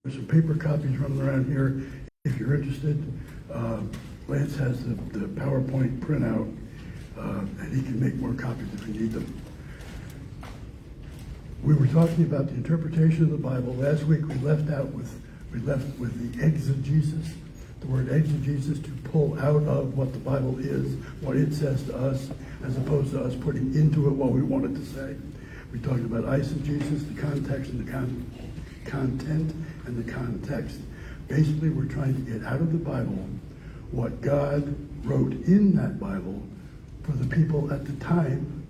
There's some paper copies running around here. If you're interested, Lance has the PowerPoint printout, and he can make more copies if you need them. We were talking about the interpretation of the Bible. Last week we left with the exegesis, the word exegesis, to pull out of what the Bible is, what it says to us, as opposed to us putting into it what we wanted to say. We talked about eisegesis, the context and the content and the context. Basically, we're trying to get out of the Bible what God wrote in that Bible for the people at the time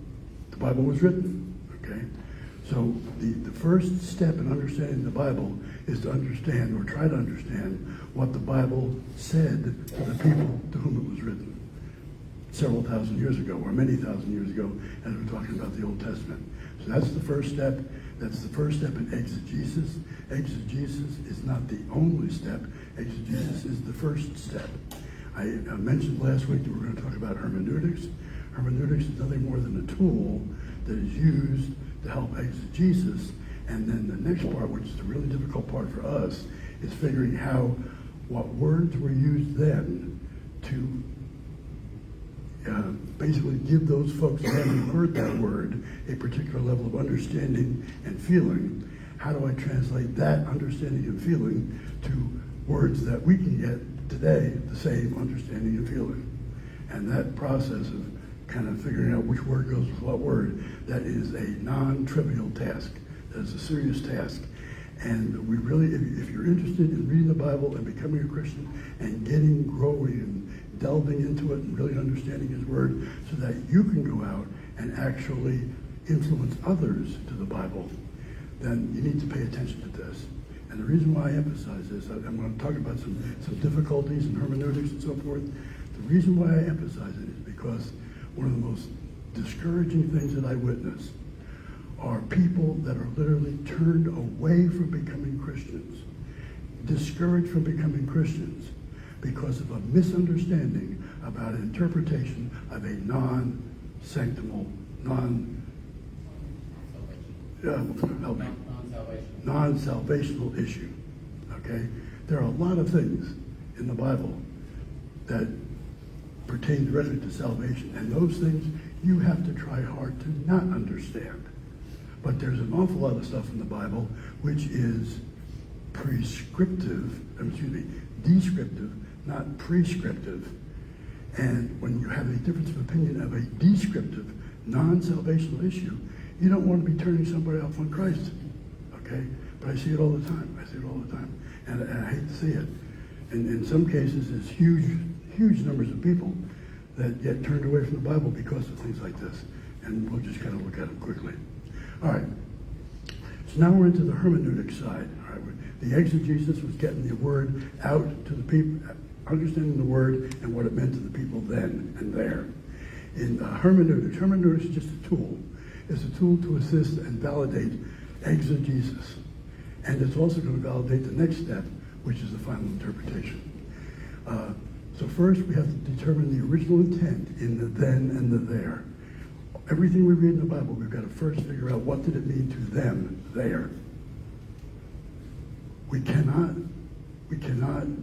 the Bible was written. Okay? So the first step in understanding the Bible is to understand, or try to understand, what the Bible said to the people to whom it was written several thousand years ago, or many thousand years ago, as we're talking about the Old Testament. So that's the first step. That's the first step in exegesis. Exegesis is not the only step. Exegesis is the first step. I mentioned last week that we're going to talk about hermeneutics. Hermeneutics is nothing more than a tool that is used to help exegesis. And then the next part, which is the really difficult part for us, is figuring how what words were used then to basically give those folks who hadn't heard that word a particular level of understanding and feeling. How do I translate that understanding and feeling to words that we can get today, the same understanding and feeling? And that process of kind of figuring out which word goes with what word, that is a non-trivial task. That is a serious task. And we really, if you're interested in reading the Bible and becoming a Christian and growing and delving into it and really understanding His Word so that you can go out and actually influence others to the Bible, then you need to pay attention to this. And the reason why I emphasize this, I'm going to talk about some difficulties in hermeneutics and so forth. The reason why I emphasize it is because one of the most discouraging things that I witness are people that are literally turned away from becoming Christians, discouraged from becoming Christians, because of a misunderstanding about an interpretation of a non-sanctimal, non-salvational issue. Okay? There are a lot of things in the Bible that pertain directly to salvation, and those things you have to try hard to not understand. But there's an awful lot of stuff in the Bible which is descriptive, not prescriptive. And when you have a difference of opinion of a descriptive, non-salvational issue, you don't want to be turning somebody off on Christ. Okay? But I see it all the time. And I hate to see it. And in some cases, it's huge numbers of people that get turned away from the Bible because of things like this. And we'll just kind of look at them quickly. All right. So now we're into the hermeneutic side. All right. The exegesis was getting the word out to the people, understanding the word and what it meant to the people then and there. In hermeneutics is just a tool. It's a tool to assist and validate exegesis. And it's also going to validate the next step, which is the final interpretation. So first we have to determine the original intent in the then and the there. Everything we read in the Bible, we've got to first figure out what did it mean to them there. We cannot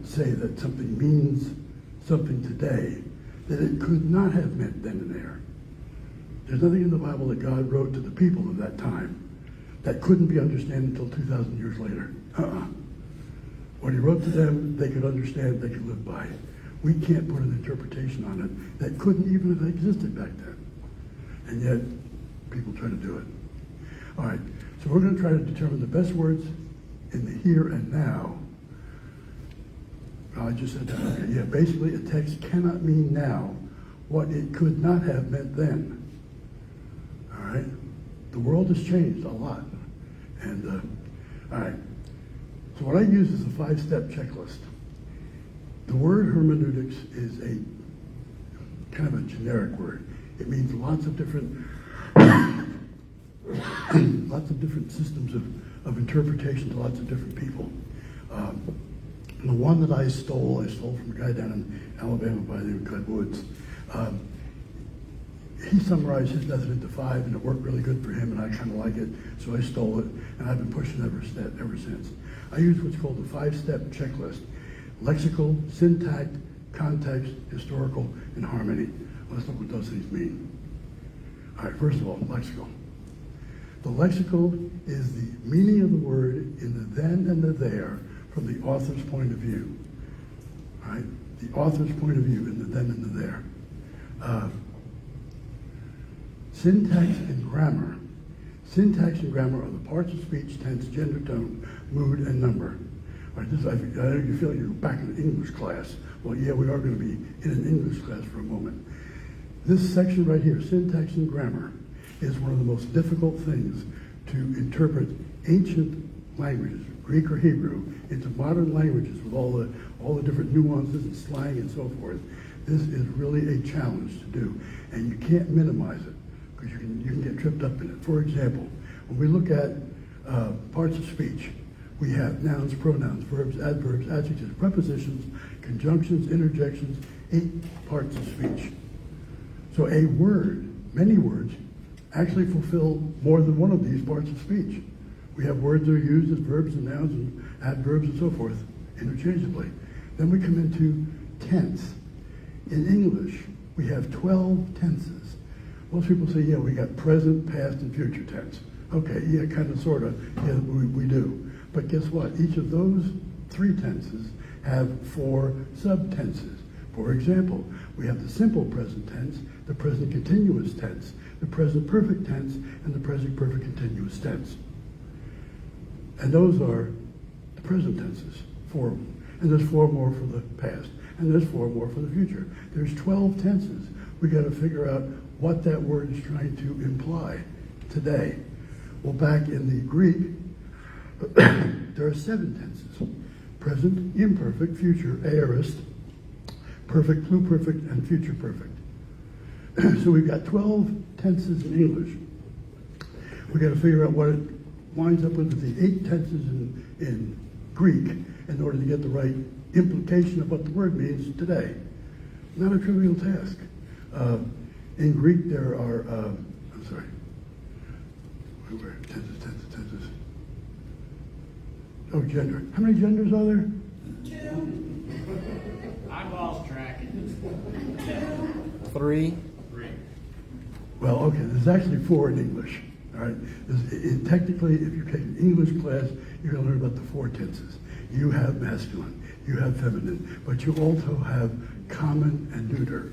say that something means something today that it could not have meant then and there. There's nothing in the Bible that God wrote to the people of that time that couldn't be understood until 2,000 years later. What He wrote to them, they could understand, they could live by. We can't put an interpretation on it that couldn't even have existed back then. And yet, people try to do it. All right, so we're going to try to determine the best words in the here and now. I just said that. Okay, yeah, basically a text cannot mean now what it could not have meant then. All right? The world has changed a lot. And, all right. So what I use is a 5-step checklist. The word hermeneutics is a kind of a generic word. It means lots of different systems of interpretation to lots of different people. The one that I stole from a guy down in Alabama by the name of Cud Woods. he summarized his method into 5, and it worked really good for him, and I kind of like it, so I stole it, and I've been pushing it ever since. I use what's called the 5-step checklist: lexical, syntax, context, historical, and harmony. Let's look what those things mean. All right, first of all, lexical. The lexical is the meaning of the word in the then and the there from the author's point of view. All right? The author's point of view in the then and the there. Syntax and grammar. Syntax and grammar are the parts of speech, tense, gender, tone, mood, and number. All right, I know you feel like you're back in an English class. Well, yeah, we are going to be in an English class for a moment. This section right here, syntax and grammar, is one of the most difficult things to interpret ancient languages, Greek or Hebrew, into modern languages with all the different nuances and slang and so forth. This is really a challenge to do, and you can't minimize it because you can get tripped up in it. For example, when we look at parts of speech, we have nouns, pronouns, verbs, adverbs, adjectives, prepositions, conjunctions, interjections, 8 parts of speech. So a word, many words, actually fulfill more than one of these parts of speech. We have words that are used as verbs and nouns and adverbs and so forth interchangeably. Then we come into tense. In English, we have 12 tenses. Most people say, yeah, we got present, past, and future tense. Okay, yeah, kind of, sort of, yeah, we do. But guess what? Each of those 3 tenses have 4 subtenses. For example, we have the simple present tense, the present continuous tense, the present perfect tense, and the present perfect continuous tense. And those are the present tenses, 4 of them. And there's 4 more for the past, and there's 4 more for the future. There's 12 tenses. We got to figure out what that word is trying to imply today. Well, back in the Greek, there are 7 tenses: present, imperfect, future, aorist, perfect, pluperfect, and future perfect. So we've got 12 tenses in English. We got to figure out what it winds up with the 8 tenses in Greek in order to get the right implication of what the word means today. Not a trivial task. In Greek, there are, tenses. Oh, gender. How many genders are there? 2. I lost track. 3. Well, okay, there's actually 4 in English. All right. Technically, if you take an English class, you're going to learn about the 4 tenses. You have masculine, you have feminine, but you also have common and neuter.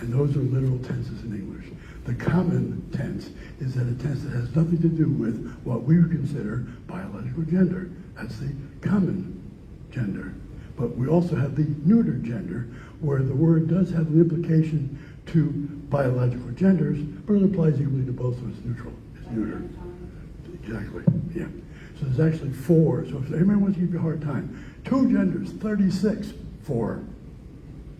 And those are literal tenses in English. The common tense is that a tense that has nothing to do with what we would consider biological gender. That's the common gender. But we also have the neuter gender, where the word does have an implication to biological genders, but it applies equally to both, so it's neutral. It's neuter. Exactly, yeah. So there's actually 4. So if anybody wants to give you a hard time, 2 genders, 36, 4.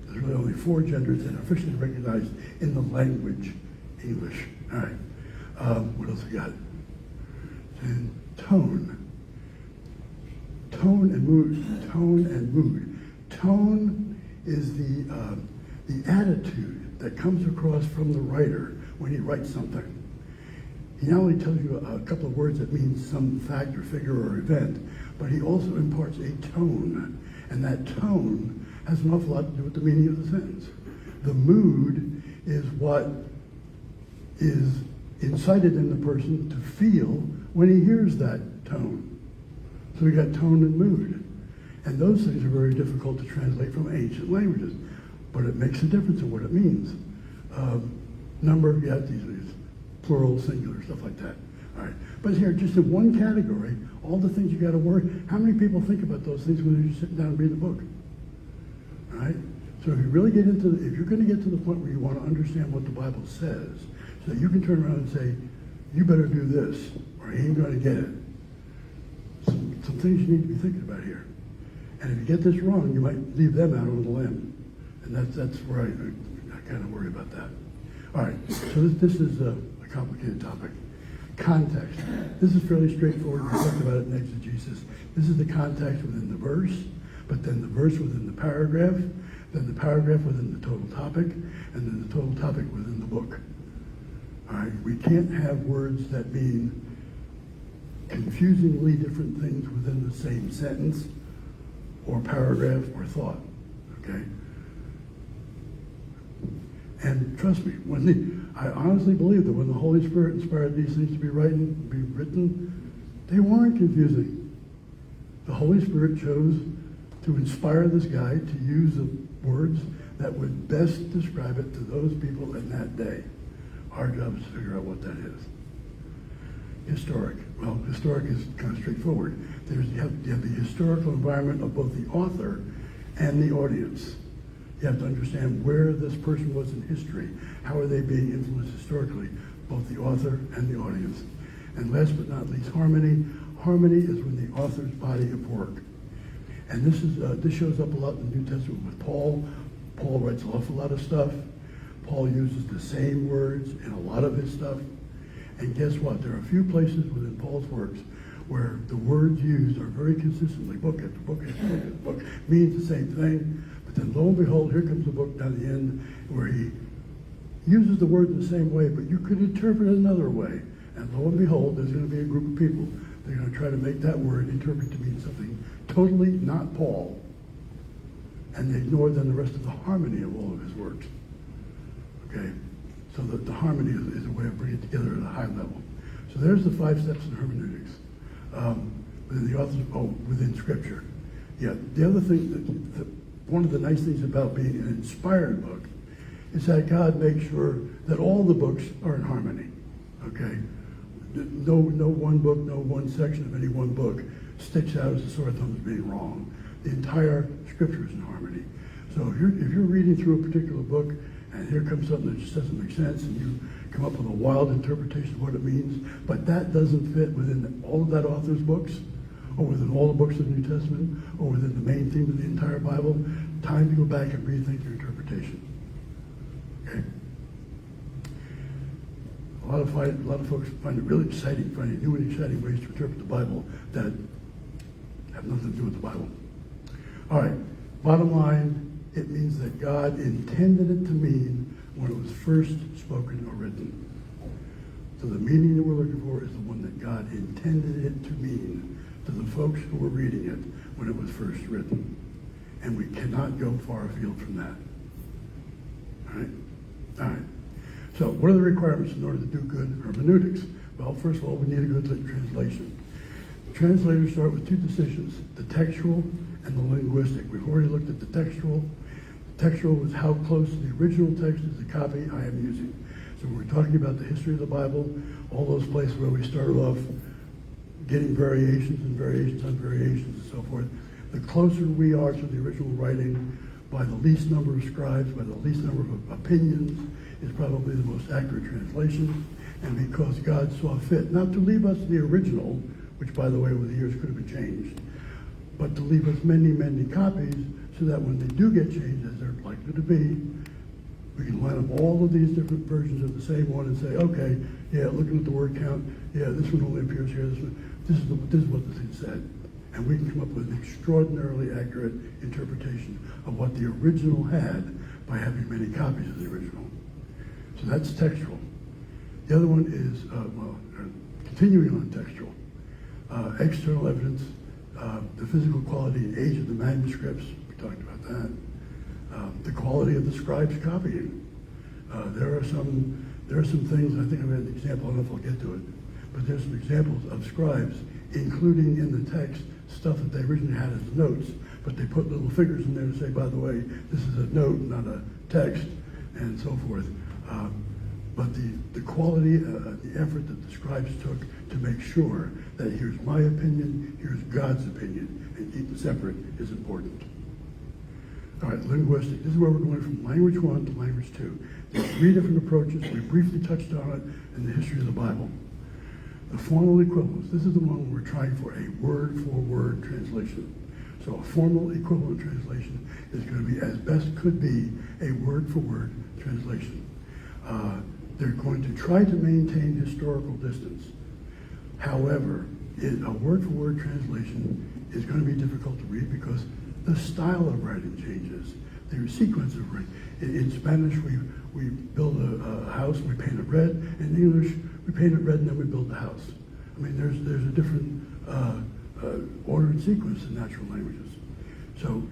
There's really only 4 genders that are officially recognized in the language English. All right. What else we got? And tone. Tone and mood. Tone and mood. Tone is the attitude that comes across from the writer when he writes something. He not only tells you a couple of words that mean some fact or figure or event, but he also imparts a tone. And that tone has an awful lot to do with the meaning of the sentence. The mood is what is incited in the person to feel when he hears that tone. So we got tone and mood. And those things are very difficult to translate from ancient languages, but it makes a difference in what it means. Number, you have these plural, singular, stuff like that. All right. But here, just in one category, all the things you got to worry. How many people think about those things when you're sitting down and reading a book? All right. So if you really get into, if you're going to get to the point where you want to understand what the Bible says, so that you can turn around and say, you better do this, or he ain't going to get it. Some things you need to be thinking about here. And if you get this wrong, you might leave them out on the limb. And that's where I kind of worry about that. All right, so this is a complicated topic. Context. This is fairly straightforward. We talked about it in exegesis. This is the context within the verse, but then the verse within the paragraph, then the paragraph within the total topic, and then the total topic within the book. All right? We can't have words that mean confusingly different things within the same sentence or paragraph or thought, okay? And trust me, I honestly believe that when the Holy Spirit inspired these things to be written, they weren't confusing. The Holy Spirit chose to inspire this guy to use the words that would best describe it to those people in that day. Our job is to figure out what that is. Historic. Well, historic is kind of straightforward. You have the historical environment of both the author and the audience. You have to understand where this person was in history. How are they being influenced historically, both the author and the audience. And last but not least, harmony. Harmony is when the author's body of work. And this shows up a lot in the New Testament with Paul. Paul writes an awful lot of stuff. Paul uses the same words in a lot of his stuff. And guess what? There are a few places within Paul's works where the words used are very consistently, book after book after book after book, means the same thing. But then lo and behold, here comes the book down the end where he uses the word in the same way, but you could interpret it another way. And lo and behold, there's going to be a group of people that are going to try to make that word interpret to mean something totally not Paul. And they ignore then the rest of the harmony of all of his works. Okay? So the harmony is a way of bringing it together at a high level. So there's the 5 steps in hermeneutics. Within the authors, within Scripture. Yeah, the other thing, one of the nice things about being an inspired book is that God makes sure that all the books are in harmony. Okay? No one book, no one section of any one book sticks out as a sore thumb as being wrong. The entire Scripture is in harmony. So if you're reading through a particular book and here comes something that just doesn't make sense and you come up with a wild interpretation of what it means, but that doesn't fit within all of that author's books, or within all the books of the New Testament, or within the main theme of the entire Bible, time to go back and rethink your interpretation. Okay? A lot of folks find it really exciting, finding new and exciting ways to interpret the Bible that have nothing to do with the Bible. All right, bottom line, it means that God intended it to mean when it was first spoken or written. So the meaning that we're looking for is the one that God intended it to mean to the folks who were reading it when it was first written. And we cannot go far afield from that. All right? All right. So what are the requirements in order to do good hermeneutics? Well, first of all, we need a good translation. Translators start with 2 decisions, the textual and the linguistic. We've already looked at the textual. Textual is how close to the original text is the copy I am using. So when we're talking about the history of the Bible, all those places where we started off getting variations and variations on variations and so forth, the closer we are to the original writing, by the least number of scribes, by the least number of opinions, is probably the most accurate translation. And because God saw fit not to leave us the original, which by the way over the years could have been changed, but to leave us many, many copies so that when they do get changed, as they're likely to be, we can line up all of these different versions of the same one and say, okay, yeah, looking at the word count, yeah, this one only appears here, this is what the thing said. And we can come up with an extraordinarily accurate interpretation of what the original had by having many copies of the original. So that's textual. The other one is, continuing on textual, external evidence, the physical quality and age of the manuscripts, we talked about that, the quality of the scribes copying. There are some things, I think I made an example, I don't know if I'll get to it, but there's some examples of scribes, including in the text, stuff that they originally had as notes, but they put little figures in there to say, by the way, this is a note, not a text, and so forth. But the quality, the effort that the scribes took to make sure that here's my opinion, here's God's opinion, and keep them separate is important. All right, linguistic. This is where we're going from language 1 to language 2. There's 3 different approaches. We briefly touched on it in the history of the Bible. The formal equivalence. This is the one where we're trying for a word-for-word translation. So a formal equivalent translation is going to be, as best could be, a word-for-word translation. They're going to try to maintain historical distance. However, a word-for-word translation is going to be difficult to read because the style of writing changes. They sequence of words. In Spanish, we build a house and we paint it red. In English, we paint it red and then we build the house. I mean, there's a different order and sequence in natural languages. So,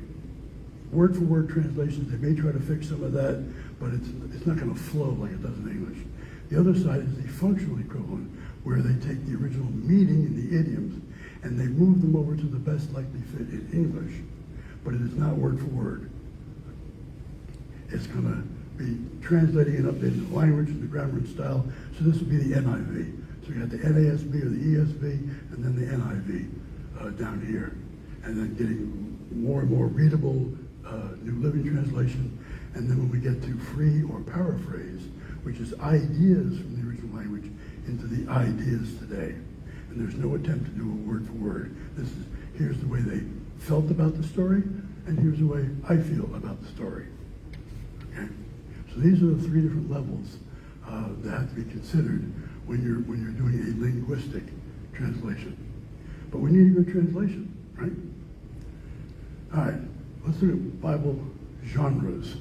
word for word translations, they may try to fix some of that, but it's not going to flow like it does in English. The other side is the functional equivalent, where they take the original meaning and the idioms and they move them over to the best likely fit in English, but it is not word for word. It's going to be translating and updating the language and the grammar and style. So this would be the NIV. So you got the NASB or the ESV, and then the NIV down here, and then getting more and more readable New Living Translation. And then when we get to free or paraphrase, which is ideas from the original language into the ideas today. And there's no attempt to do a word for word. Here's the way they felt about the story, and here's the way I feel about the story. Okay? So these are the three different levels that have to be considered when you're doing a linguistic translation. But we need a good translation, right? All right, let's look at Bible genres.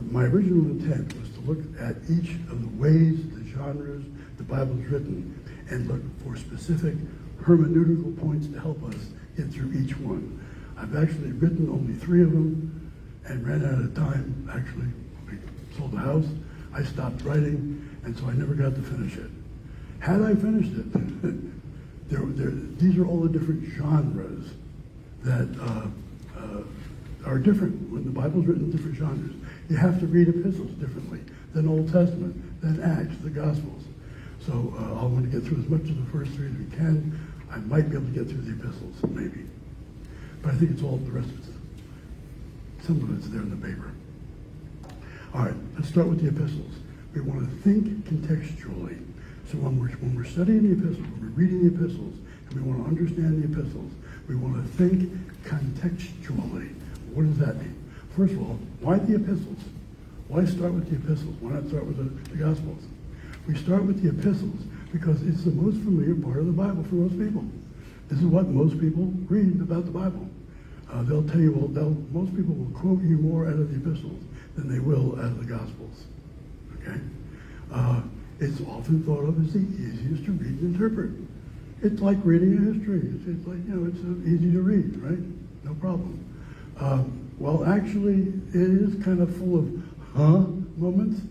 My original intent was to look at each of the ways, the genres the Bible is written, and look for specific hermeneutical points to help us get through each one. I've actually written only 3 of them and ran out of time. Actually, we sold the house, I stopped writing, and so I never got to finish it. Had I finished it, these are all the different genres that are different. When the Bible's written in different genres, you have to read epistles differently than Old Testament, than Acts, the Gospels. So I want to get through as much of the first 3 as we can. I might be able to get through the epistles, maybe. But I think it's all the rest of it. Some of it's there in the paper. All right, let's start with the epistles. We want to think contextually. So when we're studying the epistles, when we're reading the epistles, and we want to understand the epistles, we want to think contextually. What does that mean? First of all, why the epistles? Why start with the epistles? Why not start with the Gospels? We start with the epistles because it's the most familiar part of the Bible for most people. This is what most people read about the Bible. They'll tell you, most people will quote you more out of the epistles than they will out of the Gospels. Okay? It's often thought of as the easiest to read and interpret. It's like reading a history. It's like, it's easy to read, right? No problem. Well, actually, it is kind of full of moments.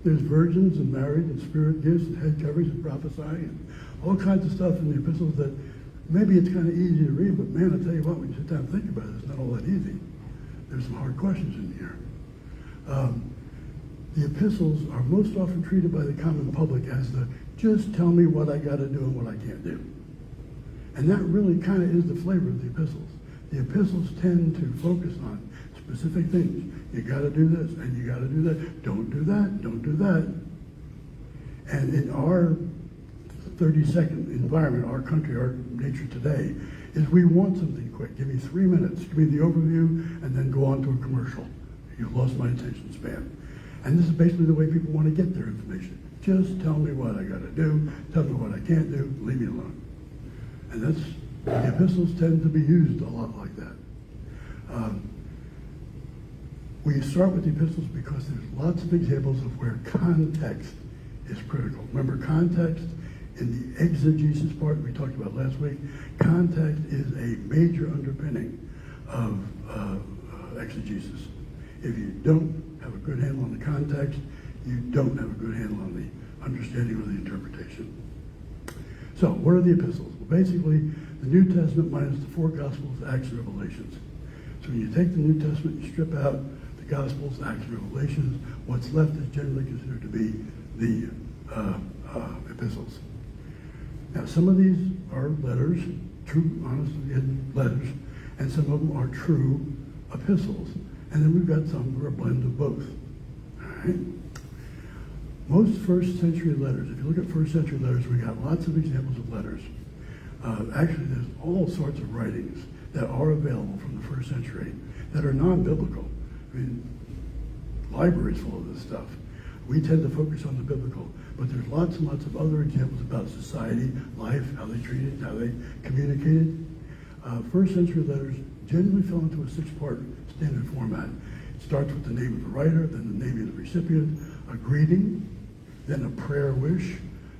There's virgins and married and spirit gifts and head coverings and prophesying and all kinds of stuff in the epistles that maybe it's kind of easy to read, but man, I tell you what, when you sit down and think about it, it's not all that easy. There's some hard questions in here. The epistles are most often treated by the common public as the just tell me what I got to do and what I can't do. And that really kind of is the flavor of the epistles. The epistles tend to focus on specific things. You got to do this and you got to do that. Don't do that. Don't do that. And in our 30-second environment, our country, our nature today, is we want something quick. Give me 3 minutes. Give me the overview and then go on to a commercial. You've lost my attention span. And this is basically the way people want to get their information. Just tell me what I got to do. Tell me what I can't do. Leave me alone. And the epistles tend to be used a lot like that. We start with the epistles because there's lots of examples of where context is critical. Remember, context in the exegesis part we talked about last week, context is a major underpinning of exegesis. If you don't have a good handle on the context, you don't have a good handle on the understanding or the interpretation. So, what are the epistles? Well, basically, the New Testament minus the 4 Gospels, Acts, and Revelations. So when you take the New Testament, you strip out the Gospels, Acts, and Revelations, what's left is generally considered to be the epistles. Now, some of these are letters, true, honestly, letters, and some of them are true epistles. And then we've got some who are a blend of both. All right? Most first century letters, if you look at first century letters, we got lots of examples of letters. Actually, there's all sorts of writings that are available from the first century that are non-biblical. I mean, libraries full of this stuff. We tend to focus on the biblical, but there's lots and lots of other examples about society, life, how they treated, how they communicated. First century letters generally fell into a 6-part standard format. It starts with the name of the writer, then the name of the recipient, a greeting, then a prayer wish,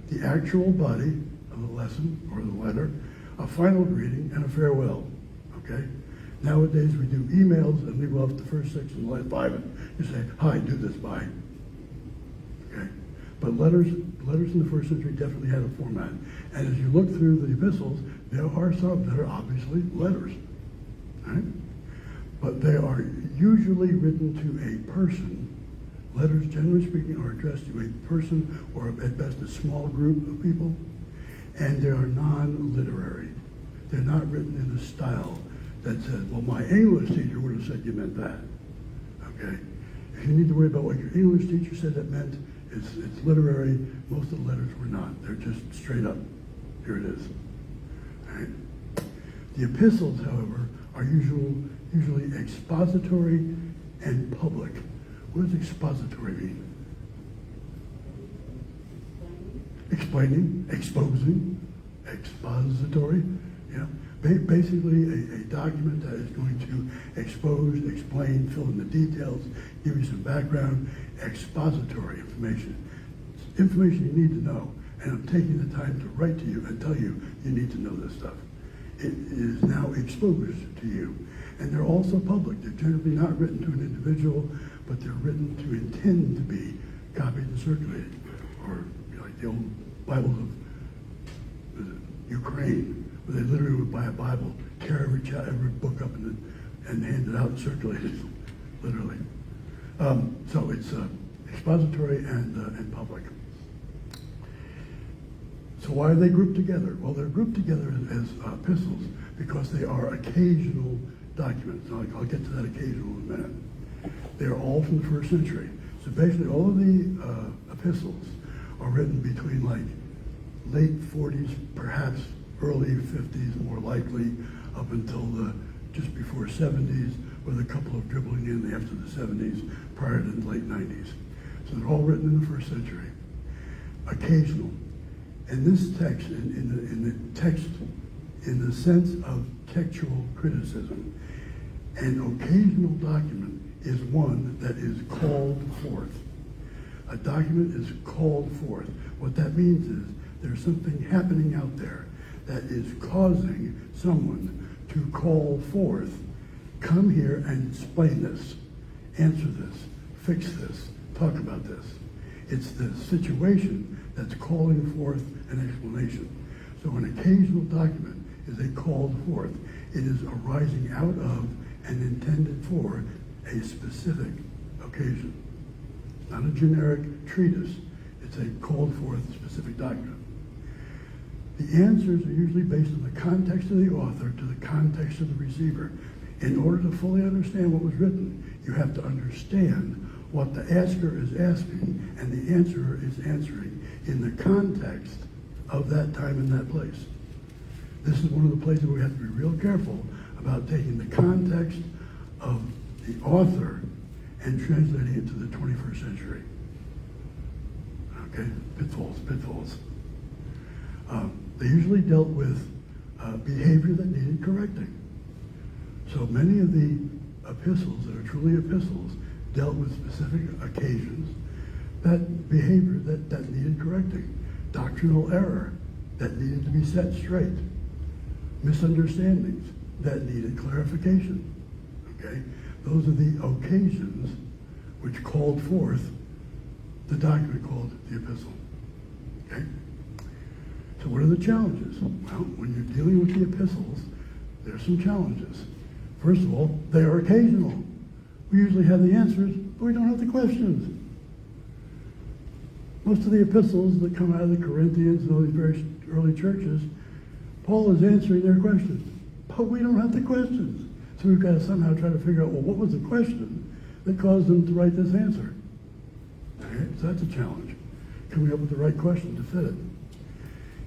the actual body of the lesson or the letter, a final greeting, and a farewell. Okay? Nowadays we do emails and leave off the first 6 and the last 5 and you say, hi, do this, bye. Okay? But letters in the first century definitely had a format. And as you look through the epistles, there are some that are obviously letters. Right? But they are usually written to a person. Letters, generally speaking, are addressed to a person or at best a small group of people. And they are non-literary. They're not written in a style that says, well, my English teacher would have said you meant that. Okay? If you need to worry about what your English teacher said it meant, it's literary. Most of the letters were not. They're just straight up. Here it is. All right? The epistles, however, are usually expository and public. What does expository mean? Explaining, exposing, expository. Yeah. Basically a document that is going to expose, explain, fill in the details, give you some background, expository information. It's information you need to know, and I'm taking the time to write to you and tell you you need to know this stuff. It is now exposed to you. And they're also public. They're generally not written to an individual, but they're written to intend to be copied and circulated. Or like the old Bibles of Ukraine, where they literally would buy a Bible, tear every book up and hand it out and circulate it, literally. So it's expository and public. So why are they grouped together? Well, they're grouped together as epistles because they are occasional documents. I'll get to that occasional in a minute. They're all from the first century. So basically all of the epistles are written between like late 40s, perhaps early 50s, more likely, up until the just before 70s, with a couple of dribbling in after the 70s, prior to the late 90s. So they're all written in the first century. Occasional. And this text, in the text, in the sense of textual criticism, an occasional document is one that is called forth. A document is called forth. What that means is there's something happening out there that is causing someone to call forth, come here and explain this, answer this, fix this, talk about this. It's the situation that's calling forth an explanation. So an occasional document is a called forth. It is arising out of and intended for a specific occasion. It's not a generic treatise. It's a called forth specific document. The answers are usually based on the context of the author to the context of the receiver. In order to fully understand what was written, you have to understand what the asker is asking and the answerer is answering in the context of that time and that place. This is one of the places where we have to be real careful about taking the context of the author and translating it to the 21st century. Okay, pitfalls. They usually dealt with behavior that needed correcting. So many of the epistles that are truly epistles dealt with specific occasions, that behavior that needed correcting, doctrinal error that needed to be set straight, misunderstandings that needed clarification. Okay, those are the occasions which called forth the document called the epistle. Okay, so what are the challenges? Well, when you're dealing with the epistles, there's some challenges. First of all, they are occasional. We usually have the answers, but we don't have the questions. Most of the epistles that come out of the Corinthians and all these very early churches, Paul is answering their questions, but we don't have the questions. So we've got to somehow try to figure out, well, what was the question that caused them to write this answer? Okay, so that's a challenge. Coming up with the right question to fit it.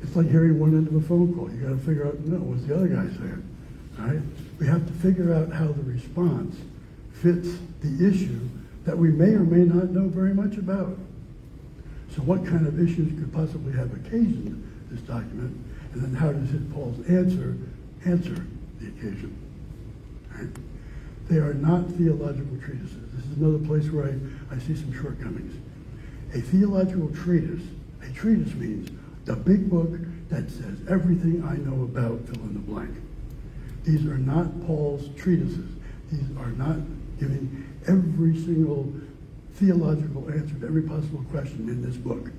It's like hearing one end of a phone call. You got to figure out, no, what's the other guy saying? All right? We have to figure out how the response fits the issue that we may or may not know very much about. So what kind of issues could possibly have occasioned this document? And then how does Paul's answer the occasion? Right? They are not theological treatises. This is another place where I see some shortcomings. A theological treatise, a treatise means the big book that says everything I know about fill in the blank. These are not Paul's treatises. These are not giving every single theological answer to every possible question in this book.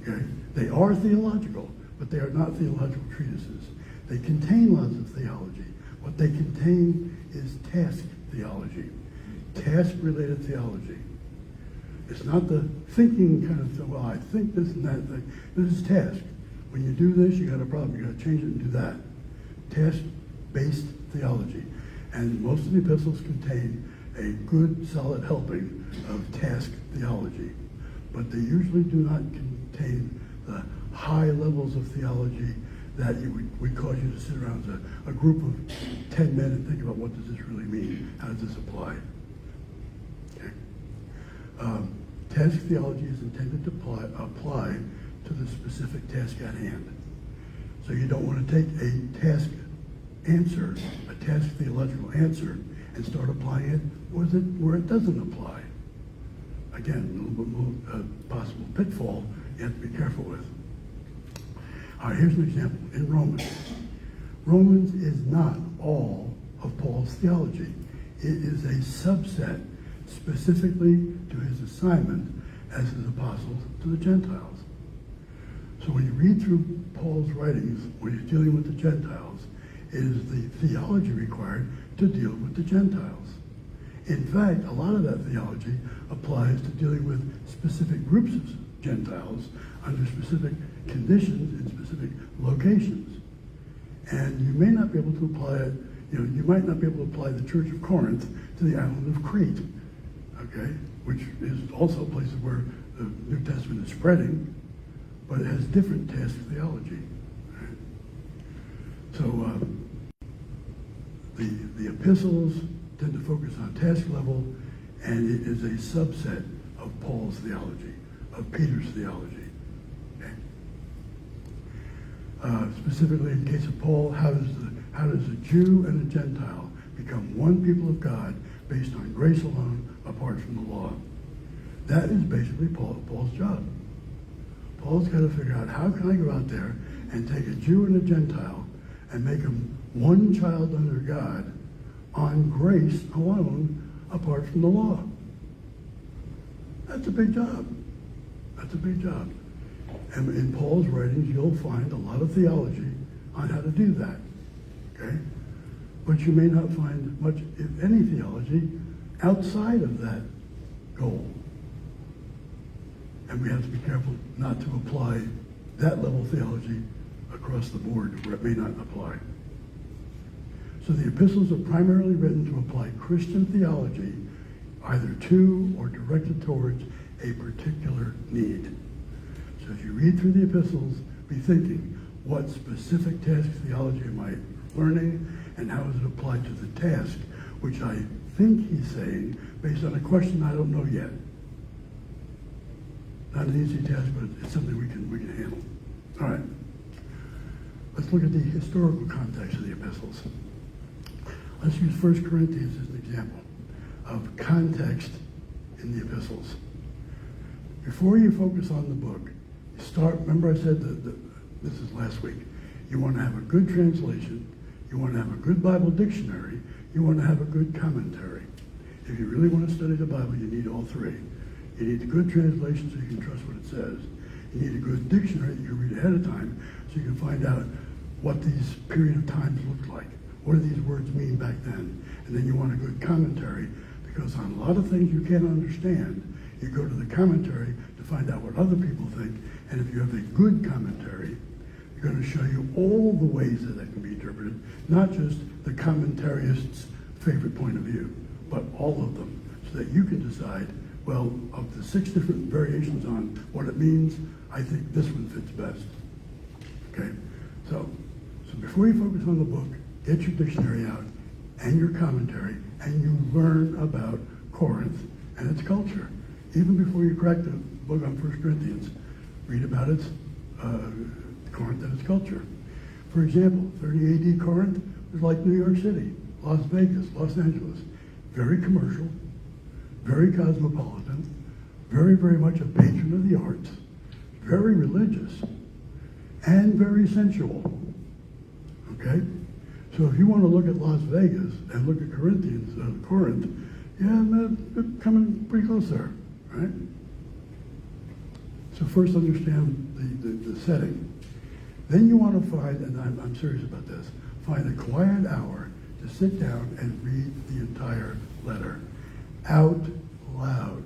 Okay? They are theological, but they are not theological treatises. They contain lots of theology. What they contain is task theology, task-related theology. It's not the thinking kind of thing, well, I think this and that thing. This is task. When you do this, you got a problem. You got to change it and do that. Task-based theology. And most of the epistles contain a good, solid helping of task theology. But they usually do not contain the high levels of theology that would cause you to sit around as a group of 10 men and think about what does this really mean? How does this apply? Okay. Task theology is intended to apply to the specific task at hand. So you don't want to take a task answer, a task theological answer, and start applying it where it doesn't apply. Again, a little bit more possible pitfall you have to be careful with. All right, here's an example in Romans. Romans is not all of Paul's theology. It is a subset specifically to his assignment as his apostle to the Gentiles. So when you read through Paul's writings, when he's dealing with the Gentiles, it is the theology required to deal with the Gentiles. In fact, a lot of that theology applies to dealing with specific groups of Gentiles under specific conditions in specific locations. And you may not be able to apply it, you might not be able to apply the Church of Corinth to the island of Crete, okay, which is also places where the New Testament is spreading, but it has different task theology. Right? So the epistles tend to focus on task level, and it is a subset of Paul's theology, of Peter's theology. Okay? Specifically, in the case of Paul, how does a Jew and a Gentile become one people of God based on grace alone, apart from the law? That is basically Paul's job. Paul's got to figure out, how can I go out there and take a Jew and a Gentile and make them one child under God on grace alone, apart from the law? That's a big job. That's a big job. And in Paul's writings, you'll find a lot of theology on how to do that. Okay? But you may not find much, if any, theology outside of that goal. And we have to be careful not to apply that level of theology across the board where it may not apply. So the epistles are primarily written to apply Christian theology either to or directed towards a particular need. So as you read through the epistles, be thinking, what specific task theology am I learning, and how is it applied to the task, which I think he's saying based on a question I don't know yet. Not an easy task, but it's something we can handle. All right. Let's look at the historical context of the epistles. Let's use 1 Corinthians as an example of context in the epistles. Before you focus on the book, remember I said that this is last week, you want to have a good translation, you want to have a good Bible dictionary, you want to have a good commentary. If you really want to study the Bible, you need all three. You need a good translation so you can trust what it says. You need a good dictionary that you can read ahead of time so you can find out what these period of times looked like. What do these words mean back then? And then you want a good commentary, because on a lot of things you can't understand, you go to the commentary to find out what other people think. And if you have a good commentary, you're going to show you all the ways that can be interpreted, not just the commentarist's favorite point of view, but all of them, so that you can decide, well, of the 6 different variations on what it means, I think this one fits best. Okay? So before you focus on the book, get your dictionary out and your commentary, and you learn about Corinth and its culture. Even before you crack the book on 1 Corinthians, read about its Corinth and its culture. For example, 30 AD Corinth was like New York City. Las Vegas, Los Angeles, very commercial, very cosmopolitan, very, very much a patron of the arts, very religious, and very sensual. Okay? So if you want to look at Las Vegas and look at Corinth, yeah, they're coming pretty close there, right? So first understand the setting. Then you want to find, and I'm serious about this, find a quiet hour to sit down and read the entire letter out loud.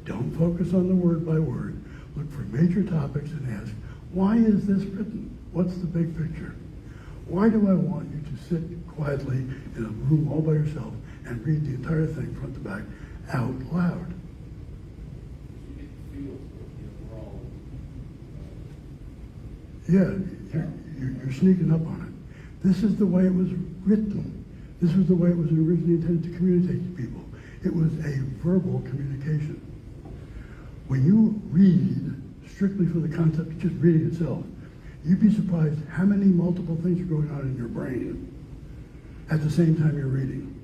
Don't focus on the word by word. Look for major topics and ask, why is this written? What's the big picture? Why do I want you to sit quietly in a room all by yourself and read the entire thing front to back out loud? Yeah, you're sneaking up on it. This is the way it was written. This was the way it was originally intended to communicate to people. It was a verbal communication. When you read strictly for the concept of just reading itself, you'd be surprised how many multiple things are going on in your brain at the same time you're reading.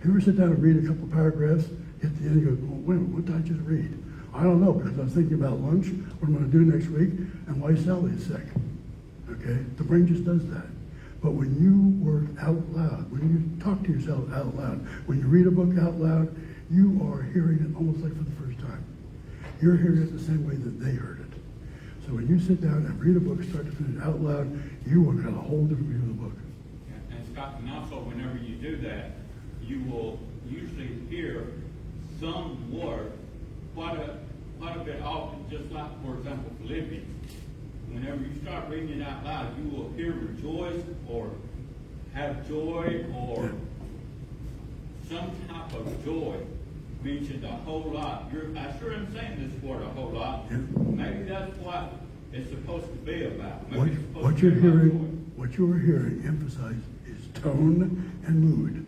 You ever sit down and read a couple paragraphs, get to the end and go, well, wait a minute, what did I just read? I don't know, because I was thinking about lunch, what I'm going to do next week, and why Sally is sick. Okay? The brain just does that. But when you work out loud, when you talk to yourself out loud, when you read a book out loud, you are hearing it almost like for the first time. You're hearing it the same way that they heard it. So when you sit down and read a book, start to finish out loud, you will get a whole different view of the book. And Scott, and also whenever you do that, you will usually hear some word quite a bit often, just like, for example, Philippians. Whenever you start reading it out loud, you will hear rejoice or have joy or some type of joy mentioned a whole lot. I sure am saying this word a whole lot. Yeah. Maybe that's what it's supposed to be about. What you're hearing emphasized is tone and mood.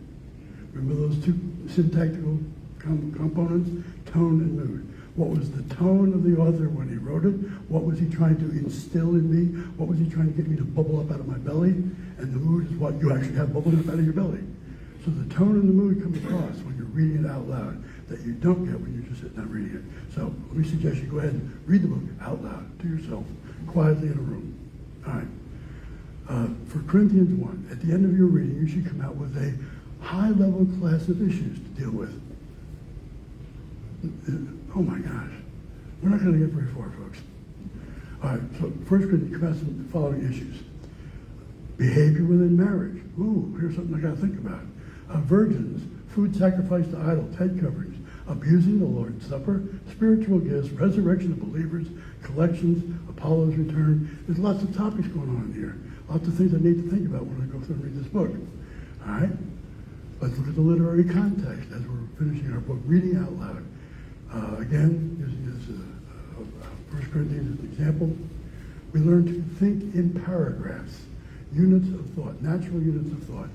Remember those two syntactical components? Tone and mood. What was the tone of the author when he wrote it? What was he trying to instill in me? What was he trying to get me to bubble up out of my belly? And the mood is what you actually have bubbling up out of your belly. So the tone and the mood come across when you're reading it out loud that you don't get when you're just sitting down reading it. So let me suggest you go ahead and read the book out loud to yourself, quietly in a room. All right. For Corinthians 1, at the end of your reading, you should come out with a high-level class of issues to deal with. Oh my gosh. We're not going to get very far, folks. All right, so first Corinthians come out with the following issues. Behavior within marriage. Ooh, here's something I got to think about. Virgins, food sacrificed to idols, head coverings, abusing the Lord's Supper, spiritual gifts, resurrection of believers, collections, Apollo's return. There's lots of topics going on in here. Lots of things I need to think about when I go through and read this book. All right? Let's look at the literary context as we're finishing our book, reading out loud. Again, using this 1 Corinthians as an example, we learn to think in paragraphs, units of thought, natural units of thought.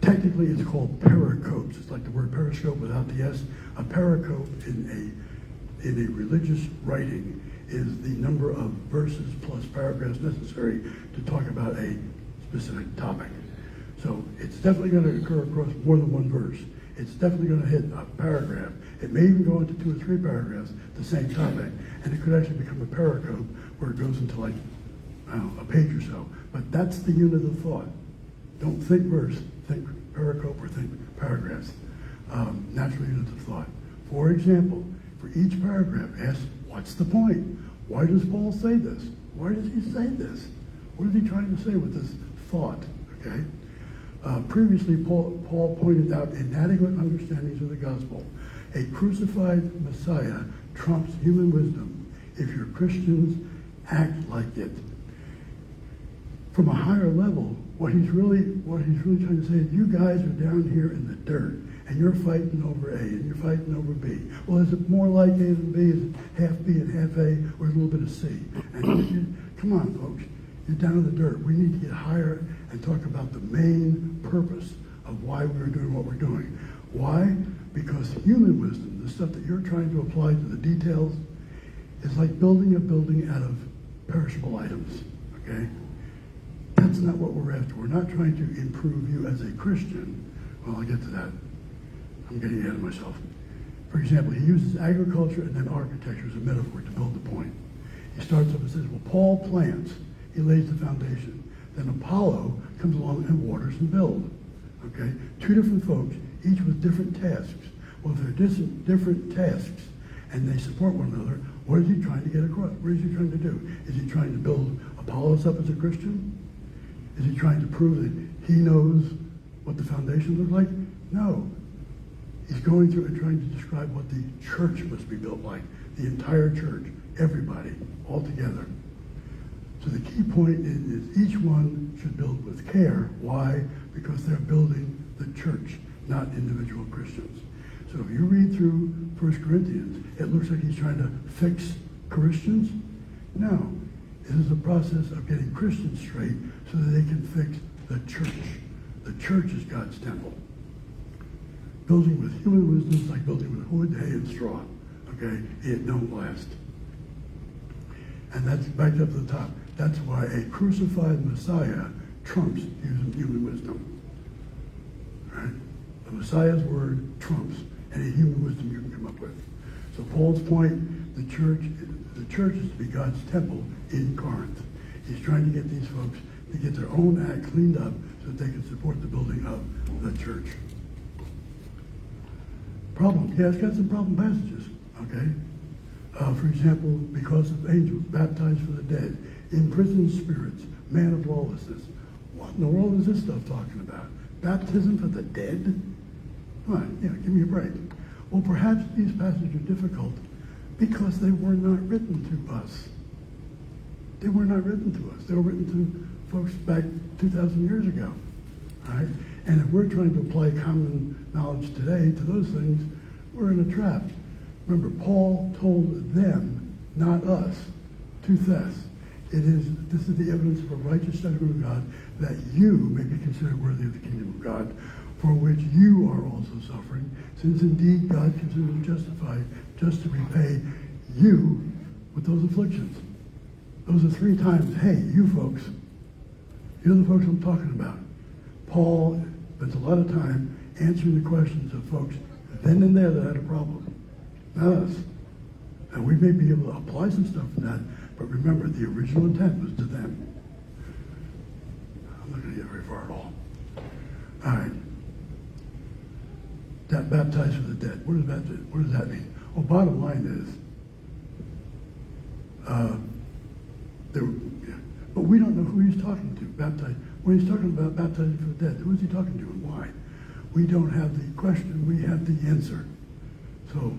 Technically, it's called pericopes. It's like the word periscope without the S. A pericope in a religious writing is the number of verses plus paragraphs necessary to talk about a specific topic. So it's definitely going to occur across more than one verse. It's definitely going to hit a paragraph. It may even go into 2 or 3 paragraphs, the same topic, and it could actually become a pericope where it goes into like, I don't know, a page or so. But that's the unit of thought. Don't think verse, think pericope or think paragraphs. Natural units of thought. For example, for each paragraph, ask, what's the point? Why does Paul say this? Why does he say this? What is he trying to say with this thought? Okay. Previously, Paul pointed out inadequate understandings of the gospel. A crucified Messiah trumps human wisdom if your Christians act like it. From a higher level, what he's really trying to say is you guys are down here in the dirt, and you're fighting over A, and you're fighting over B. Well, is it more like A than B? Is it half B and half A, or a little bit of C? And come on, folks. You're down in the dirt. We need to get higher and talk about the main purpose of why we're doing what we're doing. Why? Because human wisdom, the stuff that you're trying to apply to the details, is like building a building out of perishable items, okay? That's not what we're after. We're not trying to improve you as a Christian. Well, I'll get to that. I'm getting ahead of myself. For example, he uses agriculture and then architecture as a metaphor to build the point. He starts off and says, well, Paul plants. He lays the foundation. Then Apollo comes along and waters and builds. Okay? Two different folks, each with different tasks. Well, if they're different tasks and they support one another, what is he trying to get across? What is he trying to do? Is he trying to build Apollos up as a Christian? Is he trying to prove that he knows what the foundation looks like? No. He's going through and trying to describe what the church must be built like. The entire church, everybody, all together. So the key point is each one should build with care. Why? Because they're building the church, not individual Christians. So if you read through 1 Corinthians, it looks like he's trying to fix Christians. No. This is a process of getting Christians straight so that they can fix the church. The church is God's temple. Building with human wisdom is like building with wood, hay, and straw. Okay? It don't last. And that's back up to the top. That's why a crucified Messiah trumps using human wisdom. Right? The Messiah's word trumps any human wisdom you can come up with. So Paul's point, the church is to be God's temple in Corinth. He's trying to get these folks to get their own act cleaned up so that they can support the building of the church. Problem. Yeah, it's got some problem passages. Okay? For example, because of angels, baptized for the dead, imprisoned spirits, man of lawlessness. What in the world is this stuff talking about? Baptism for the dead? Come on, give me a break. Well, perhaps these passages are difficult because they were not written to us. They were not written to us. They were written to folks back 2,000 years ago. Right? And if we're trying to apply common knowledge today to those things, we're in a trap. Remember, Paul told them, not us, to Thess. This is the evidence of a righteous judgment of God, that you may be considered worthy of the kingdom of God, for which you are also suffering, since indeed God considers justified just to repay you with those afflictions. Those are 3 times, hey, you folks, you're the folks I'm talking about. Paul spends a lot of time answering the questions of folks then and there that had a problem. Not us. And we may be able to apply some stuff from that, but remember, the original intent was to them. I'm not going to get very far at all. All right. That baptized for the dead. What does that mean? Well, bottom line is, but we don't know who he's talking to. Baptized. When he's talking about baptizing for the dead, who is he talking to and why? We don't have the question. We have the answer. So,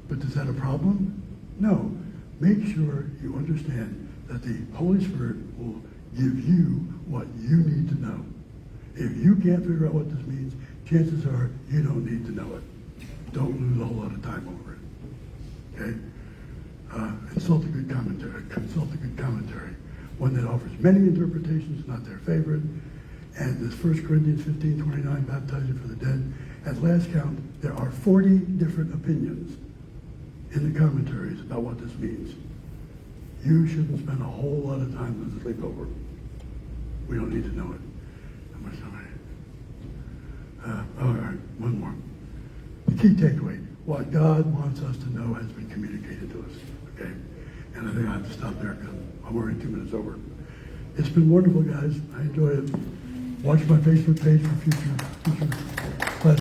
but is that a problem? No. Make sure you understand that the Holy Spirit will give you what you need to know. If you can't figure out what this means, chances are you don't need to know it. Don't lose a whole lot of time over it. Okay? Consult a good commentary. One that offers many interpretations, not their favorite. And this 1 Corinthians 15:29, baptizing for the dead. At last count, there are 40 different opinions in the commentaries about what this means. You shouldn't spend a whole lot of time on the sleepover. We don't need to know it. How much time? All right, one more. The key takeaway: what God wants us to know has been communicated to us. Okay, and I think I have to stop there because I'm already 2 minutes over. It's been wonderful, guys. I enjoy it. Watch my Facebook page for future classes.